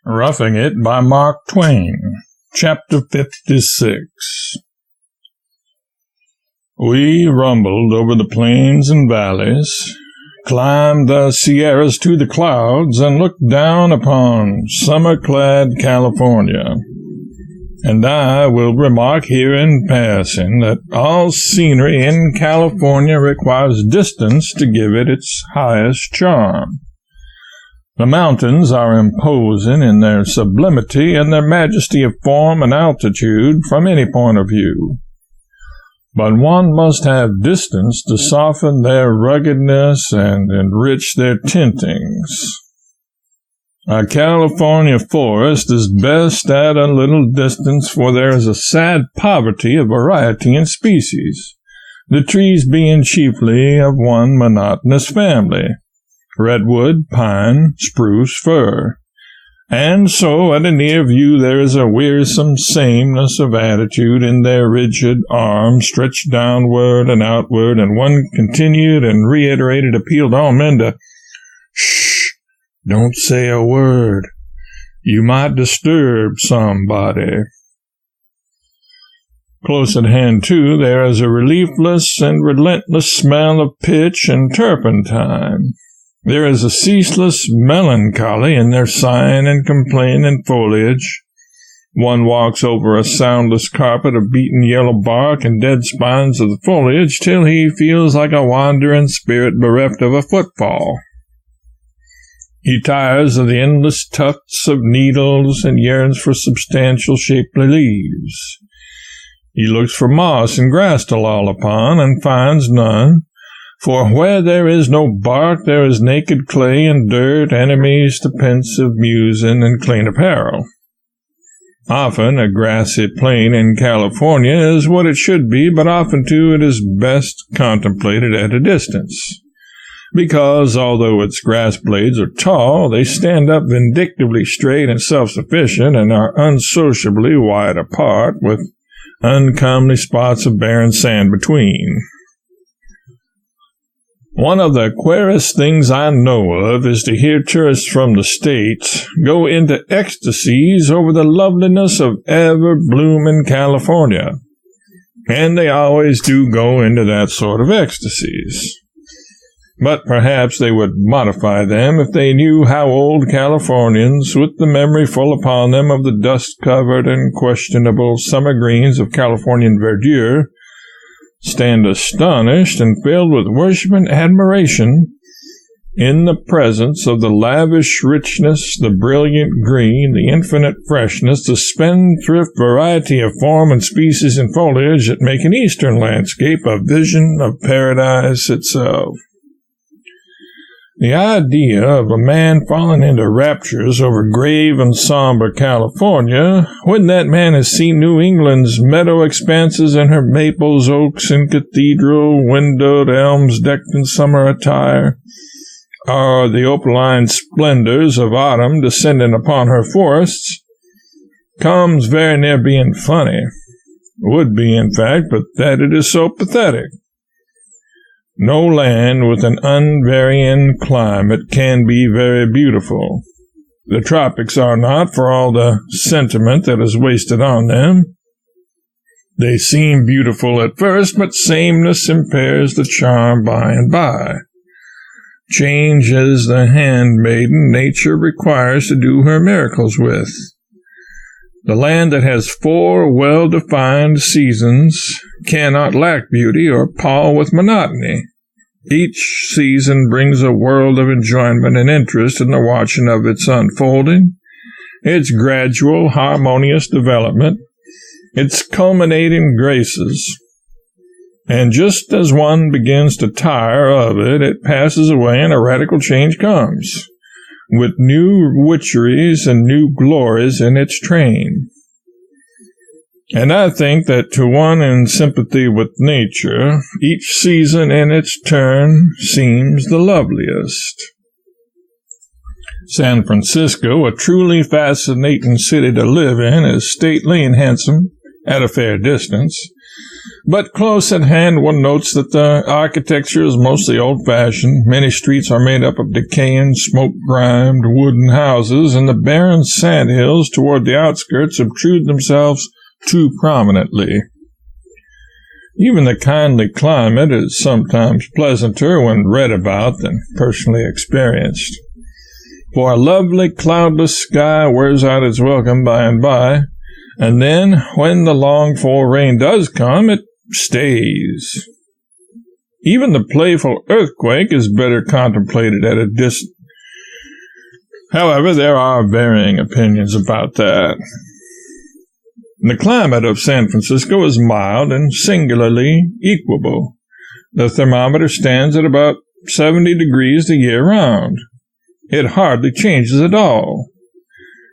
Roughing It by Mark Twain, Chapter 56. We rumbled over the plains and valleys, climbed the Sierras to the clouds, and looked down upon summer-clad California. And I will remark here in passing that all scenery in California requires distance to give it its highest charm. The mountains are imposing in their sublimity and their majesty of form and altitude from any point of view. But one must have distance to soften their ruggedness and enrich their tintings. A California forest is best at a little distance, for there is a sad poverty of variety in species, the trees being chiefly of one monotonous family: redwood, pine, spruce, fir. And so at a near view there is a wearisome sameness of attitude in their rigid arms stretched downward and outward, and one continued and reiterated appeal to all men to "Shh, don't say a word. You might disturb somebody." Close at hand, too, there is a reliefless and relentless smell of pitch and turpentine. There is a ceaseless melancholy in their sighing and complaining foliage. One walks over a soundless carpet of beaten yellow bark and dead spines of the foliage till he feels like a wandering spirit bereft of a footfall. He tires of the endless tufts of needles and yearns for substantial, shapely leaves. He looks for moss and grass to loll upon, and finds none. For where there is no bark, there is naked clay and dirt, enemies to pensive musing and clean apparel. Often a grassy plain in California is what it should be, but often, too, it is best contemplated at a distance, because, although its grass blades are tall, they stand up vindictively straight and self-sufficient, and are unsociably wide apart, with uncomely spots of barren sand between. One of the queerest things I know of is to hear tourists from the States go into ecstasies over the loveliness of ever-blooming California. And they always do go into that sort of ecstasies. But perhaps they would modify them if they knew how old Californians, with the memory full upon them of the dust-covered and questionable summer greens of Californian verdure, stand astonished and filled with worship and admiration in the presence of the lavish richness, the brilliant green, the infinite freshness, the spendthrift variety of form and species and foliage that make an eastern landscape a vision of paradise itself. The idea of a man falling into raptures over grave and somber California, when that man has seen New England's meadow expanses and her maples, oaks, and cathedral-windowed elms decked in summer attire, or the opaline splendors of autumn descending upon her forests, comes very near being funny. Would be, in fact, but that it is so pathetic. No land with an unvarying climate can be very beautiful. The tropics are not, for all the sentiment that is wasted on them. They seem beautiful at first, but sameness impairs the charm by and by. Change is the handmaiden nature requires to do her miracles with. The land that has 4 well-defined seasons cannot lack beauty or pall with monotony. Each season brings a world of enjoyment and interest in the watching of its unfolding, its gradual, harmonious development, its culminating graces. And just as one begins to tire of it, it passes away and a radical change comes, with new witcheries and new glories in its train. And I think that to one in sympathy with nature, each season in its turn seems the loveliest. San Francisco, a truly fascinating city to live in, is stately and handsome at a fair distance, But close at hand, one notes that the architecture is mostly old-fashioned. Many streets are made up of decaying, smoke-grimed wooden houses, and the barren sandhills toward the outskirts obtrude themselves too prominently. Even the kindly climate is sometimes pleasanter when read about than personally experienced. For a lovely cloudless sky wears out its welcome by and by, and then, when the longed-for rain does come, it stays. Even the playful earthquake is better contemplated at a distance. However, there are varying opinions about that. The climate of San Francisco is mild and singularly equable. The thermometer stands at about 70 degrees the year round. It hardly changes at all.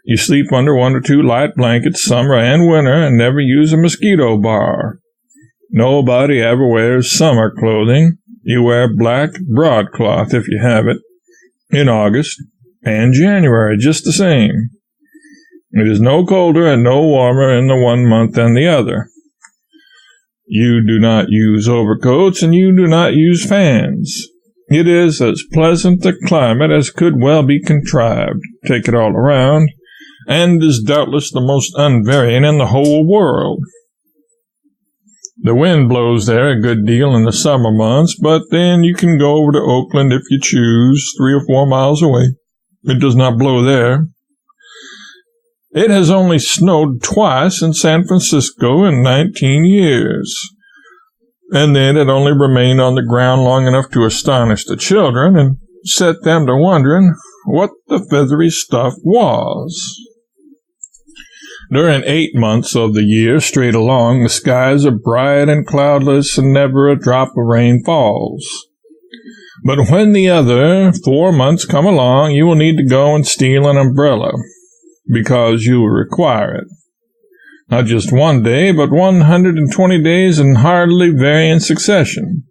You sleep under 1 or 2 light blankets summer and winter and never use a mosquito bar. Nobody ever wears summer clothing. You wear black broadcloth if you have it, in August and January, just the same. It is no colder and no warmer in the one month than the other. You do not use overcoats and you do not use fans. It is as pleasant a climate as could well be contrived, take it all around, and is doubtless the most unvarying in the whole world. The wind blows there a good deal in the summer months, but then you can go over to Oakland if you choose, 3 or 4 miles away. It does not blow there. It has only snowed twice in San Francisco in 19 years, and then it only remained on the ground long enough to astonish the children and set them to wondering what the feathery stuff was. During 8 months of the year straight along, the skies are bright and cloudless, and never a drop of rain falls. But when the other 4 months come along, you will need to go and steal an umbrella, because you will require it. Not just one day, but 120 days in hardly varying succession.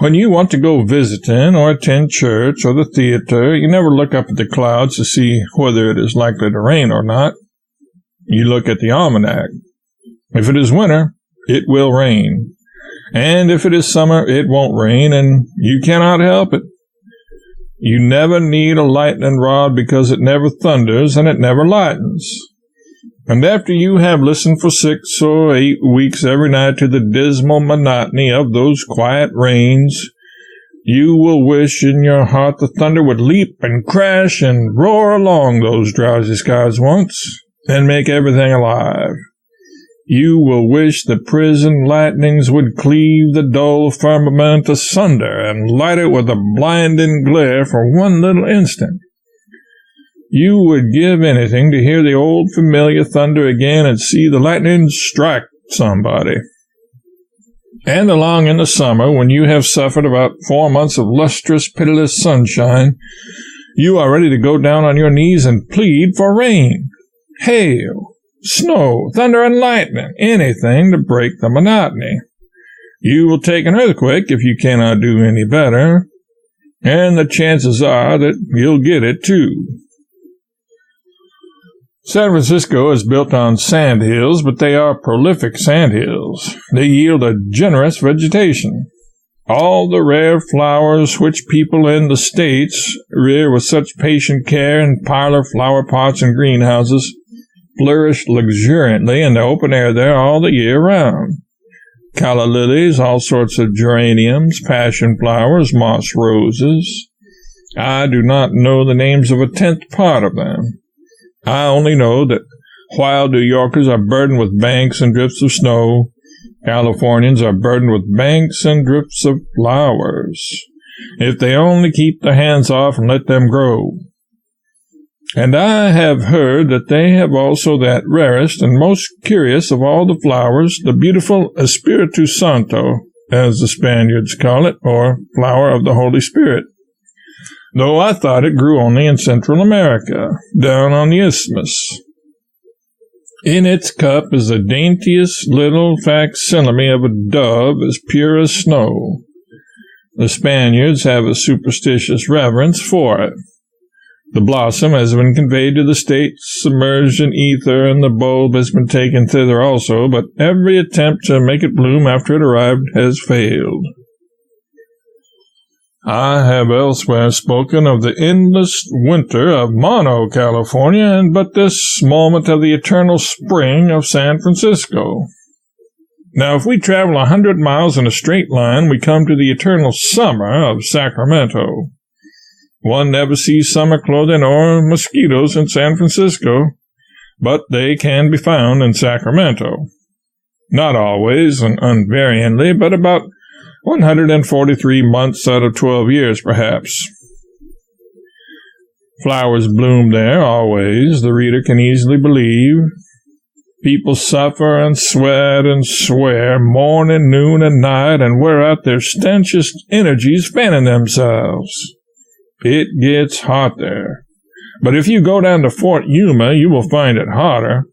When you want to go visiting or attend church or the theater, you never look up at the clouds to see whether it is likely to rain or not. You look at the almanac. If it is winter, it will rain. And if it is summer, it won't rain, and you cannot help it. You never need a lightning rod because it never thunders and it never lightens. And after you have listened for 6 or 8 weeks every night to the dismal monotony of those quiet rains, you will wish in your heart the thunder would leap and crash and roar along those drowsy skies once, and make everything alive. You will wish the prison lightnings would cleave the dull firmament asunder and light it with a blinding glare for one little instant. You would give anything to hear the old familiar thunder again and see the lightning strike somebody. And along in the summer, when you have suffered about 4 months of lustrous, pitiless sunshine, you are ready to go down on your knees and plead for rain, hail, snow, thunder, and lightning, anything to break the monotony. You will take an earthquake if you cannot do any better, and the chances are that you'll get it too. San Francisco is built on sandhills, but they are prolific sandhills. They yield a generous vegetation. All the rare flowers which people in the States rear with such patient care in parlor flower pots and greenhouses flourish luxuriantly in the open air there all the year round. Calla lilies, all sorts of geraniums, passion flowers, moss roses. I do not know the names of a 10th part of them. I only know that while New Yorkers are burdened with banks and drifts of snow, Californians are burdened with banks and drifts of flowers, if they only keep their hands off and let them grow. And I have heard that they have also that rarest and most curious of all the flowers, the beautiful Espiritu Santo, as the Spaniards call it, or flower of the Holy Spirit, though I thought it grew only in Central America, down on the Isthmus. In its cup is the daintiest little facsimile of a dove as pure as snow. The Spaniards have a superstitious reverence for it. The blossom has been conveyed to the states, submerged in ether, and the bulb has been taken thither also, but every attempt to make it bloom after it arrived has failed. I have elsewhere spoken of the endless winter of Mono, California, and but this moment of the eternal spring of San Francisco. Now, if we travel 100 miles in a straight line, we come to the eternal summer of Sacramento. One never sees summer clothing or mosquitoes in San Francisco, but they can be found in Sacramento. Not always and unvaryingly, but about 143 months out of 12 years, perhaps. Flowers bloom there always, the reader can easily believe. People suffer and sweat and swear morning, noon, and night, and wear out their stanchest energies fanning themselves. It gets hot there. But if you go down to Fort Yuma, you will find it hotter.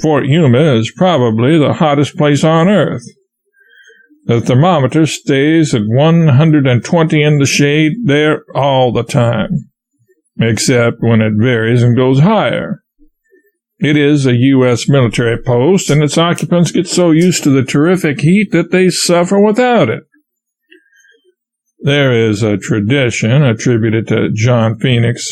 Fort Yuma is probably the hottest place on earth. The thermometer stays at 120 in the shade there all the time, except when it varies and goes higher. It is a U.S. military post, and its occupants get so used to the terrific heat that they suffer without it. There is a tradition attributed to John Phoenix.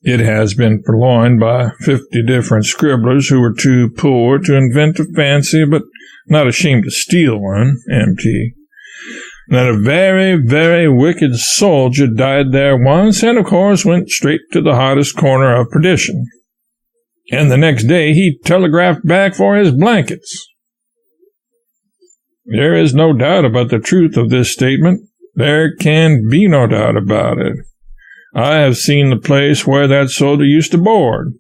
It has been purloined by 50 different scribblers who were too poor to invent a fancy but not ashamed to steal one, MT. That a very, very wicked soldier died there once and, of course, went straight to the hottest corner of perdition. And the next day he telegraphed back for his blankets. There is no doubt about the truth of this statement. There can be no doubt about it. I have seen the place where that soldier used to board.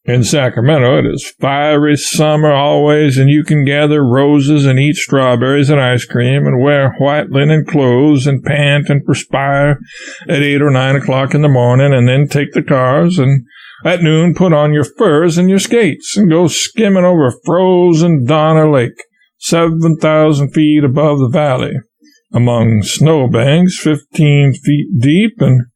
In Sacramento, it is fiery summer always, and you can gather roses and eat strawberries and ice cream and wear white linen clothes and pant and perspire at 8 or 9 o'clock in the morning, and then take the cars and at noon put on your furs and your skates and go skimming over frozen Donner Lake, 7,000 feet above the valley, among snowbanks 15 feet deep and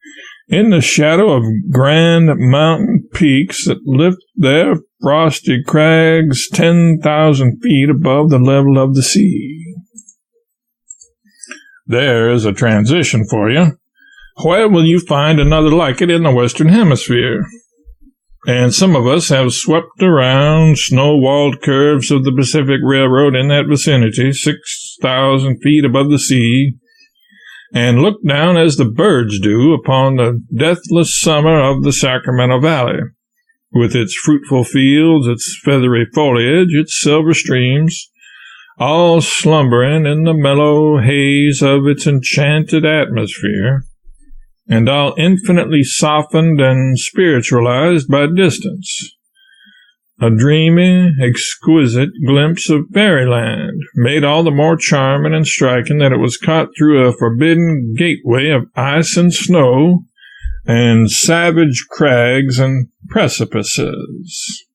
in the shadow of grand mountain peaks that lift their frosty crags 10,000 feet above the level of the sea. There's a transition for you. Where will you find another like it in the Western Hemisphere? And some of us have swept around snow-walled curves of the Pacific Railroad in that vicinity, 6,000 feet above the sea, and looked down as the birds do upon the deathless summer of the Sacramento Valley, with its fruitful fields, its feathery foliage, its silver streams, all slumbering in the mellow haze of its enchanted atmosphere, and all infinitely softened and spiritualized by distance. A dreamy, exquisite glimpse of fairyland, made all the more charming and striking that it was caught through a forbidden gateway of ice and snow, and savage crags and precipices.